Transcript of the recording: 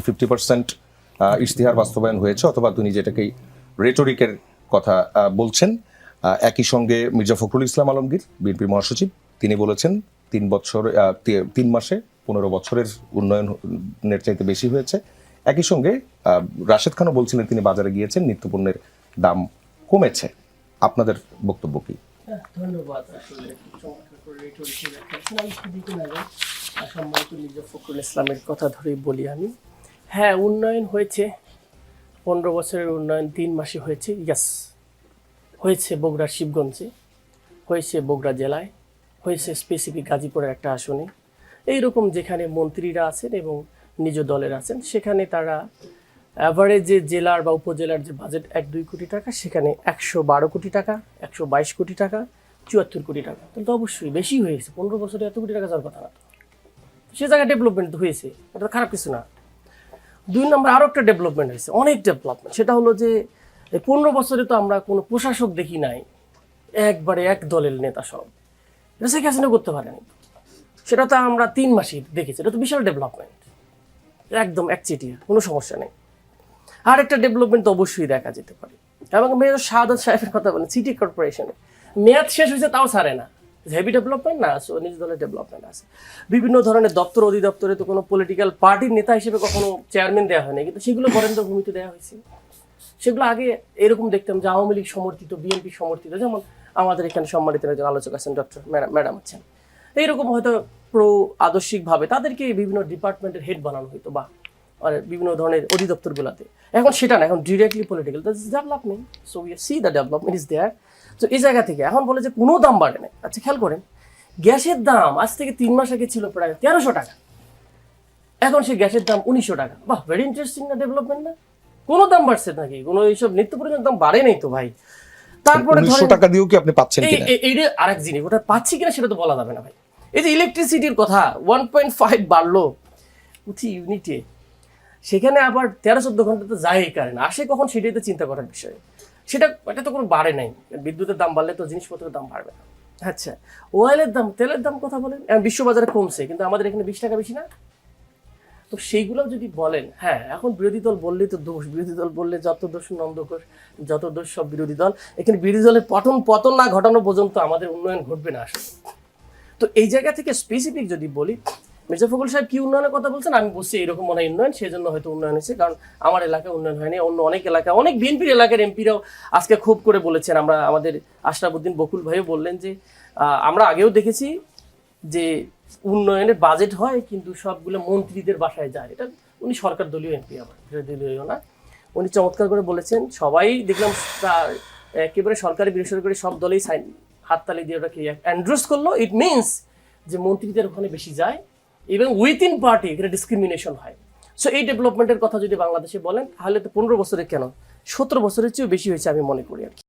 50% ইশতেহার বাস্তবায়ন হয়েছে, অথবা তিনি যেটাকেই রেটরিকের কথা বলছেন। একই সঙ্গে মির্জা ফখরুল ইসলাম আলমগীর, বিএনপির মহাসচিব, তিনি বলেছেন 3 মাসে 15 বছরের উন্নয়নের চাইতে বেশি হয়েছে। একই সঙ্গে রাশেদ খানও বলছিলেন তিনি বাজারে গিয়েছেন, নিত্যপণ্যের দাম কমেছে। আপনাদের বক্তব্য কি? ধন্যবাদ। আসলে সম্মানিত মির্জা ফখরুল ইসলামের কথা ধরেই বলি আমি। হ্যাঁ, উন্নয়ন হয়েছে, 15 বছরের উন্নয়ন 3 মাসে হয়েছে। ইয়াস, হয়েছে বগুড়ার শিবগঞ্জে, হয়েছে বগুড়া জেলায়, হয়েছে স্পেসিফিক গাজীপুরের একটা আসনে। এইরকম যেখানে মন্ত্রীরা আছেন এবং নিজ দলের আছেন, সেখানে তারা অ্যাভারেজে জেলার বা উপজেলার যে বাজেট 1-2 কোটি টাকা, সেখানে 112 কোটি টাকা, 122 কোটি টাকা, 74 কোটি টাকা। তাহলে তো অবশ্যই বেশি হয়েছে। 15 বছরে এত কোটি টাকা যাওয়ার কথা না। সে জায়গায় ডেভেলপমেন্ট হয়েছে, এটা খারাপ কিছু না। 2 নম্বর আরও একটা ডেভেলপমেন্ট হয়েছে, অনেক ডেভেলপমেন্ট। সেটা হলো যে 15 বছরে তো আমরা কোনো প্রশাসক দেখি নাই, একবারে এক দলের নেতা সব। এটা শেখ হাসিনা করতে পারেনি, সেটা তো আমরা 3 মাসে দেখেছি। এটা তো বিশাল ডেভেলপমেন্ট, একদম একচেটিয়া, কোনো সমস্যা নেই। আর একটা ডেভেলপমেন্ট তো অবশ্যই দেখা যেতে পারে। এবং মেয়র শাহাদাত সাহেবের কথা বলেন, সিটি কর্পোরেশনে মেয়াদ শেষ হয়েছে তাও ছাড়ে না। হেভি ডেভেলপমেন্ট না, নিজ দলের ডেভেলপমেন্ট আছে। বিভিন্ন ধরনের দপ্তর অধিদপ্তরে তো কোনো পলিটিক্যাল পার্টির নেতা হিসেবে কখনো চেয়ারম্যান দেওয়া হয়নি, কিন্তু সেগুলো বরেন্দ্র ভূমিতে দেওয়া হয়েছে। সেগুলো আগে এরকম দেখতাম যে আওয়ামী লীগ সমর্থিত, বিএনপি সমর্থিত, যেমন আমাদের এখানে সম্মানিত একজন আলোচক আছেন ডক্টর ম্যাডাম আছেন, এইরকম হয়তো আদর্শিকভাবে তাদেরকে বিভিন্ন ডিপার্টমেন্টের হেড বানানো হইতো বা বিভিন্ন ধরনের অধিদপ্তরগুলোতে। এখন সেটা না, এখন directly political development. So we see the development is there. তো এই জায়গা থেকে এখন বলে যে কোনো দাম বাড়ে না। আচ্ছা, খেয়াল করেন, গ্যাসের দাম আজ থেকে 3 মাস আগে ছিল প্রায় 1300 টাকা, এখন সেই গ্যাসের দাম 1900 টাকা। বাহ, ভেরি ইন্টারেস্টিং না ডেভেলপমেন্ট না? কোনো দাম বাড়ছে নাকি? কোনো এইসব নিত্য প্রয়োজনের দাম বাড়ে নাই তো ভাই। তারপরে 1900 টাকা দিয়েও কি আপনি পাচ্ছেন কিনা? এইটা আরেক জিনিস, ওটা পাচ্ছি কিনা সেটা তো বলা যাবে না ভাই। এই যে ইলেকট্রিসিটির কথা 1.5 বাড়লো প্রতি ইউনিটে, সেখানে আবার 13-14 ঘন্টা তো যায় কারেন্ট আসে কখন, সেটাই তো চিন্তা করার বিষয়। এটা তো কোনো বাড়ে নাই। বিদ্যুতের দাম বাড়লে তো জিনিসপত্রের দাম বাড়বে না। আচ্ছা, অয়েলের দাম, তেলের দাম কথা বলেন, বিশ্ববাজারে কমছে, কিন্তু আমাদের এখানে 20 টাকা বেশি না। তো সেইগুলো যদি বলেন, হ্যাঁ, এখন বিরোধী দল বললেই তো দোষ। বিরোধী দল বললে যত দোষ নন্দঘোষ, যত দোষ সব বিরোধী দল। এখানে বিরোধী দলের পতন না ঘটানো পর্যন্ত আমাদের উন্নয়ন ঘটবে না আসলে। তো এই জায়গা থেকে স্পেসিফিক যদি বলি, মির্জা ফখরুল সাহেব কি উন্নয়নের কথা বলছেন, আমি বলছি এরকম মনে হয় উন্নয়ন, সেই জন্য হয়তো উন্নয়ন হয়েছে। কারণ আমার এলাকায় উন্নয়ন হয়নি, অন্য অনেক এলাকায়, অনেক বিএনপির এলাকার এমপিরাও আজকে খুব করে বলেছেন। আমাদের আশরাফুদ্দিন বকুল ভাইও বললেন যে আমরা আগেও দেখেছি যে উন্নয়নের বাজেট হয় কিন্তু সবগুলো মন্ত্রীদের বাসায় যায়। এটা উনি সরকার দলীয় এমপি, আবার দলীয় না। উনি চমৎকার করে বলেছেন, সবাই দেখলাম একেবারে সরকারি বেসরকারি সব দলেই হাততালি দিয়ে ওটাকে এন্ডোর্স করলো। ইট মিনস যে মন্ত্রীদের ওখানে বেশি যায় এবং উইথিন পার্টি এখানে ডিসক্রিমিনেশন হয়। সো এই ডেভেলপমেন্টের কথা যদি বাংলাদেশে বলেন, তাহলে তো 15 বছরে কেন 17 বছরের চেয়েও বেশি হয়েছে আমি মনে করি আর কি।